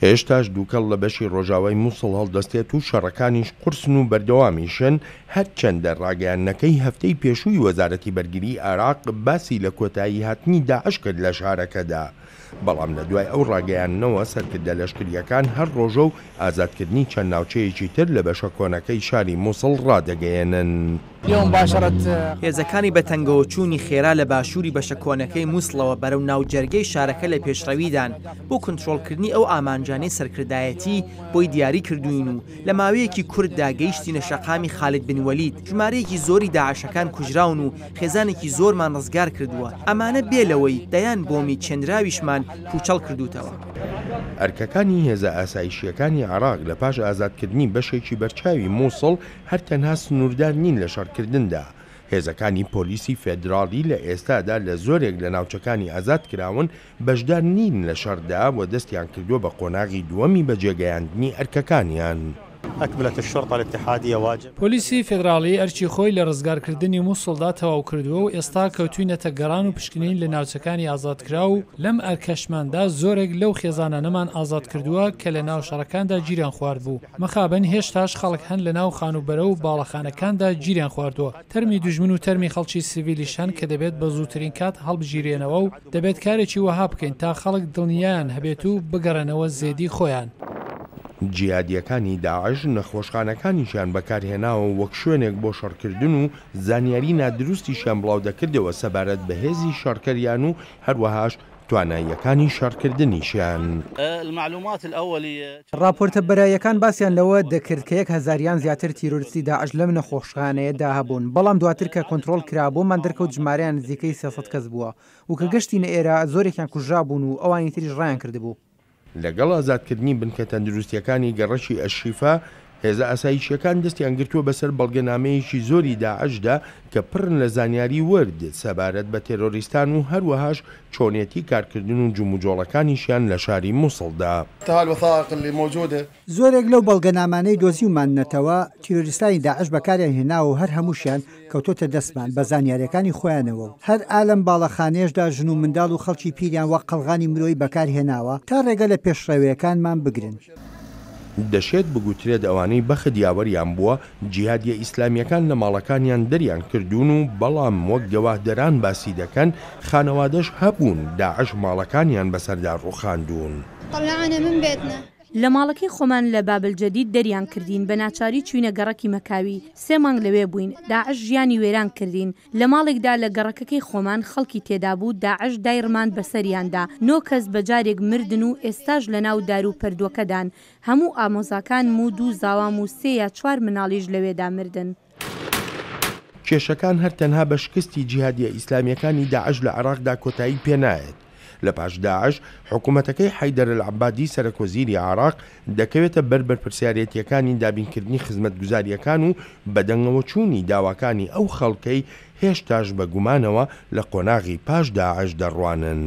هێشتاش دووکەڵ لە بەشی ڕۆژاوای مووسڵ هەڵدەستێت و شەڕەکانیش قورسن و بەردەوامیشن، هەرچەندە ڕاگەیاندنەکەی هەفتەی پێشووی وەزارەتی بەرگری عێراق باسی لە کۆتایی هاتنی داعش کرد لە شارەکەدا. بەڵام لە دوای ئەو ڕاگەیاندنەوە سەرکردە لەشکریەکان هەر ڕۆژە و ئازادکردنی چەند ناوچەیەکی تر لە بەشە کۆنەکەی شاری مووسڵ ڕادەگەیەنن. هێزەکانی بەتەنگەوە چوونی خێرا لە باشووری بەشە کۆنەکەی مووسڵەوە بەرەو ناوجەرگەی شارەکە لە پێشڕەویدان بۆ کنترۆڵکردنی ئەو ئامانجانەی سەرکردایەتی بۆی دیاری کردوین و لە ماوەیەکی کورتدا گەیشتینە شەقامی خالید بن وەلید. ژمارەیەکی زۆری داعشەکان کوژراون و خێزانێکی زۆرمان ڕزگار کردووە. ئەمانە بێلەوەی دەیان بۆمی چێندراویشمان پوچەڵ کردوتەوە. ئەرکەکانی هێزە ئاسایشیەکانی عێراق لە پاش ئازادکردنی بەشێکی بەرچاوی مووسڵ هەر تەنها سنووردار نین لە شەڕکردندا. هێزەکانی پۆلیسی فێدراڵی لە ئێستادا لە زۆرێک لە ناوچەکانی ئازادکراون بەشدار نین لە شەڕدا و دەستیان کردووە بە قۆناغی دووەمی بەجێگەیاندنی ئەرکەکانیان. أكملت الشرطة الاتحادية واجب. پۆلیسی فێدراڵی ئەرچی خۆی لە ڕزگارکردنی مووسڵدا تەواو کردووە و ئێستا کەوتوینەتە گەڕان و پشکنین لە ناوچەکانی ئازادکرا و لەم ئەرکەشماندا زۆرێک لەو خێزانانەمان ئازاد کردووە کە لە ناو شەڕەکاندا گیریان خوارد بوو. مەخابن هێشتاش خەڵک هەن لە ناو خانوبەرە و باڵەخانەکاندا گیریان خواردووە. تەرمی دوژمن و تەرمی خەڵکی سیڤیلیشان کە دەبێت بە زووترین کات هەڵبژیرێنەوە و دەبێت کارێکی وەها بکەین تا خەڵک دڵنیایان هەبێت و بگەڕێنەوە زێدی خۆیان. جیهادیەکانی داعش نەخۆشخانەکانیشیان بەکارهێناوە وەک شوێنێک بۆ شەڕکردن و زانیاری نادروستیشیان بڵاو دەکردەوە سەبارەت بە هێزی شەڕکەریان و هەروەهاش تواناییەکانی شەڕکردنیشیان. راپۆرتە بەرایەکان باسییان لەوە دەکرد کە 1000یان زیاتر تیرۆریستی داعش لەم نەخۆشخانەیەدا هەبوون، بەڵام دواتر کە کۆنتڕۆڵ کرا بۆمان دەرکەوت ژمارەیان نزیکەی 300 کەس بووە و کە گەشتینە ئێرە زۆرێکیان کوژرا بوون و ئەوانی تریش ڕایان کردبوو. لەگەڵ ئازادکردنی بنکە تەندروستیەکانی گەڕەشی ئەشیفا، هێزە ئاسایشیەکان دەستیان گرتووە بەسەر بەڵگەنامەیەکی زۆری داعشدا کە پڕن لە زانیاری وەرد سەبارەت بە تێرۆریستان و هەروەهاش چۆنیەتی کارکردن و جوموجۆڵەکانیشیان لە شاری مووسڵدا. زۆرێک لەو بەڵگەنامانەی دۆزیومانەتەوە تیرۆریستانی داعش بەکاریان هێناوە و هەر هەمووشیان کەوتۆتە دەستمان بە زانیاریەکانی خۆیانەوە و هەر ئالەم باڵەخانێشدا ژن و منداڵ و خەڵکی پیریان وەک قەڵغانی مرۆی بەکارهێناوە تا ڕێگە لە پێشڕەویەکانمان بگرن. دەشێت بگوترێت ئەوانەی بەخت یاوەریان بووە جیهادیە ئیسلامیەکان لە ماڵەکانیان دەریان کردوون و بەڵام وەک گەواهدەران باسی دەکەن خانەوادەش هەبوون داعش ماڵەکانیان بەسەردا ڕوخاندوون. لە ماڵەکەی خۆمان لە بابلجەدید دەریان کردین بە ناچاری چوینە گەڕەکی مەکاوی 3 مانگ لەوێ بووین. داعش ژیانی وێران کردین. لە ماڵێکدا لە گەڕەکەکەی خۆمان خەڵکی تێدا بوو داعش دایڕمان بەسەریاندا 9 کەس بەجارێک مردن و ئێستاش لە ناو دار و پەردووەکەدان. هەموو ئامۆزاکان و 2 زاوام و 3 یا 4 مناڵیش لەوێدا مردن. کێشەکان هەر تەنها بە شکستی جیهادیە ئیسلامیەکانی داعش لە عێراقدا کۆتایی پێنایەت. لە پاش داعش حکوومەتەکەی حەیدەر العەبادی سەرۆکوەزیری عێراق دەکەوێتە بەر پرسیارەتیەکانی دابینکردنی خزمەتگوزاریەکان و بەدەنگەوە چوونی داواکانی ئەو خەڵکەی هێشتاش بە گومانەوە لە قۆناغی پاش داعش دەڕوانن.